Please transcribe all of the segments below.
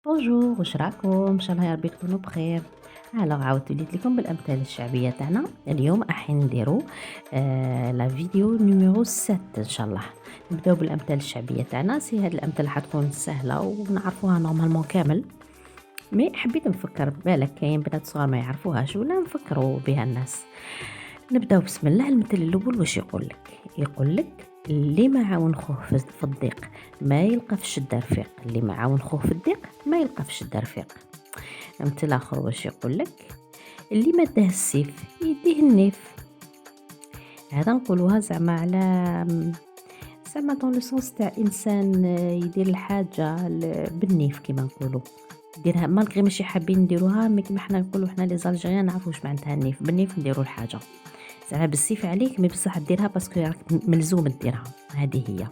بونجور، واش راكم؟ ان شاء الله يا ربي تكونوا بخير. عاودت وليت لكم بالامثال الشعبيه تاعنا. اليوم راح نديرو لا فيديو نيميرو 7 ان شاء الله. نبداو بالامثال الشعبيه تاعنا. هاد الامثال حتكون سهله ونعرفوها نورمالمون كامل، مي حبيت نفكر بالك كاين بنات صغار ما يعرفوهاش ولا نفكروا بها الناس. نبداو بسم الله. المثل الاول واش يقول لك اللي ما عاون خوه في الضيق ما يلقى في الشده رفيق. اللي ما عاون خوه في الضيق ما يلقى في الشده رفيق. المثل الاخر واش يقول لك اللي ما داه السيف يديه النيف. هذا نقولوها زعما على زعما دون لو سونس تاع انسان يدير الحاجه بالنيف كيما نقولوا، ديرها مالغري ماشي حابين نديروها، مي كيما حنا نقولوا حنا لي زالجيريان نعرفوا واش معناتها النيف. بالنيف نديروا الحاجه زعما بالسيف عليك، مي بصح ديرها باسكو راك ملزوم ديرها. هذه هي.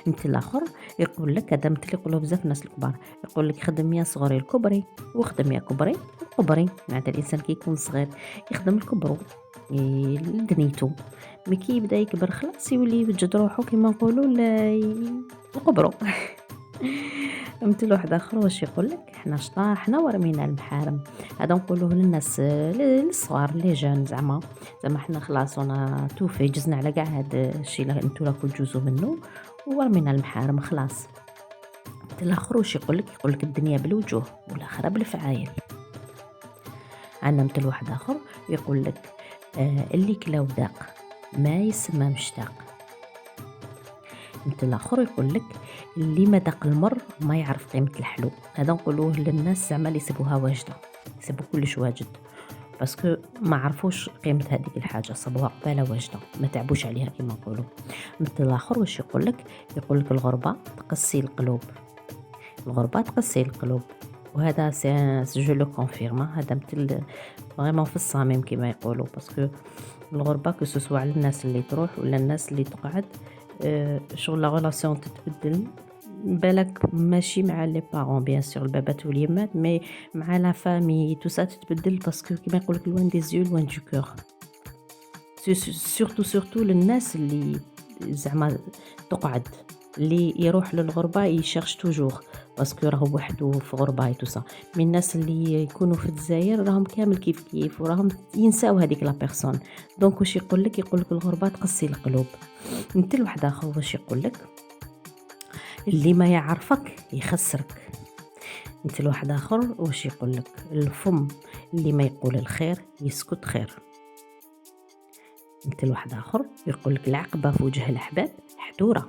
مثل الاخر يقول لك، هذا مثل يقولوا بزاف الناس الكبار، يقول لك خدم يا صغري الكبري وخدم يا كبري الكبري. معناتها الانسان كي يكون صغير يخدم الكبرو لدنيتو، مي كي يبدا يكبر خلاص يولي يوجد روحو كيما نقولوا القبرو. مثل واحد اخر واش يقول لك حنا ورمينا المحارم. هذا نقولوه للناس الصغار لي جون، زعما حنا خلاص انا توفي جزنا على كاع هذا الشيء اللي انتو راكم تجوزوا منه ورمينا المحارم خلاص. مثل الاخر واش يقول لك الدنيا بالوجوه والاخره بالفعايل. عندنا مثل واحد اخر يقول لك اللي كلا وداق ما يسمى مشتاق. مثل الاخر يقول لك اللي ما داق المر ما يعرف قيمه الحلو. هذا نقولوه للناس زعما اللي يسبوها واجده، يسبوا كلش واجد باسكو ما عرفوش قيمه هذيك الحاجه، صبوها قباله واجده ما تعبوش عليها كما نقولوا. مثل الاخر واش يقول لك الغربه تقسي القلوب. الغربه تقسي القلوب، وهذا سي جو لو كونفيرم. هذا مثل فريمون في الصميم كما يقولوا، باسكو الغربه كو سوسوا على الناس اللي تروح ولا الناس اللي تقعد، شغل لا غولاسيون تتبدل. بالك ماشي مع لي بارون بيان سور البابات واليمات، مي مع لا فامي تو سا تتبدل، باسكو كيما يقولك لوان دي زيو لوان دو كور. سورتو للناس اللي زعما تقعد، اللي يروح للغربه يشيرش توجور باسكو راهو وحده في غربه تو سا. من الناس اللي يكونوا في الجزائر راهم كامل كيف كيف وراهم ينساو هذيك لا بيرسون. دونك واش يقولك الغربه تقسي القلوب. مثل واحد اخر واش يقولك اللي ما يعرفك يخسرك. مثل واحد اخر واش يقولك الفم اللي ما يقول الخير يسكت خير. مثل واحد اخر يقولك العقبه في وجه الاحباب حدوره.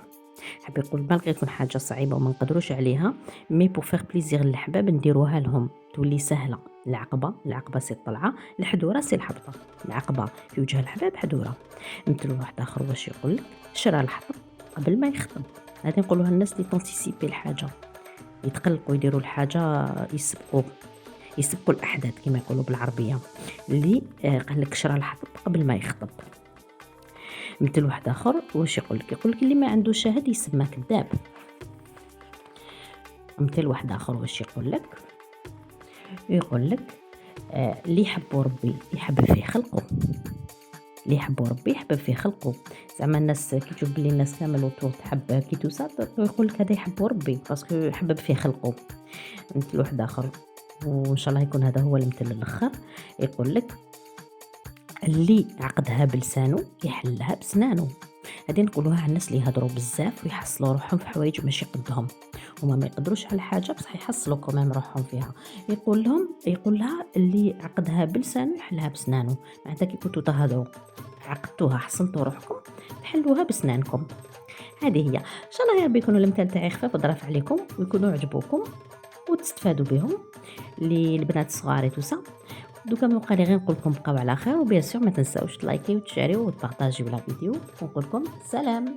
حاب يقول مالغي يكون حاجه صعيبه وما نقدروش عليها، مي بو فيغ بليزير للحباب نديروها لهم تولي سهله. العقبه سي الطلعه، الحدوره سي الحبطه. العقبه في وجه الحباب حدوره. مثل واحد اخر واش يقولك شرى الحطب قبل ما يخطب. هذه نقولوها الناس اللي تونسيسيبي الحاجه، يتقلقوا يديروا الحاجه، يسبقوا الاحداث كما يقولوا بالعربيه. اللي قال لك شرى الحطب قبل ما يخطب. مثل واحد اخر واش يقولك اللي ما عنده شاهد يسمى كذاب. مثل واحد اخر واش يقولك اللي يحبوا ربي يحب فيه خلقه. اللي يحبوا ربي يحب فيه خلقه. زعما الناس كي تشوف بلي الناس كامل وطور تحب كي توصل يقولك هذا يحبوا ربي باسكو يحب فيه خلقه. مثل واحد اخر وان شاء الله يكون هذا هو المثل الاخر، يقولك اللي عقدها بلسانه يحلها بسنانه. هذه نقولوها على الناس اللي يهضروا بزاف ويحصلوا روحهم في حوايج ماشي قدهم، هما ما يقدروش على حاجه بصح يحصلوا كمان روحهم فيها. يقول لها اللي عقدها بلسانه يحلها بسنانه. معناتها كي كنتوا تهضروا عقدتوها حصلتوا روحكم تحلوها بسنانكم. هذه هي. ان شاء الله يا ربي يكونوا الامثال تاعي خفاف وظراف عليكم ويكونوا عجبوكم وتستفادوا بهم للبنات الصغار توسا. دوكا ما بقى لي غير نقول لكم بقاو على خير، وبيان سور ما تنساوش تلايكي وتشاريو وتبارطاجيو لا فيديو، ونقول لكم سلام.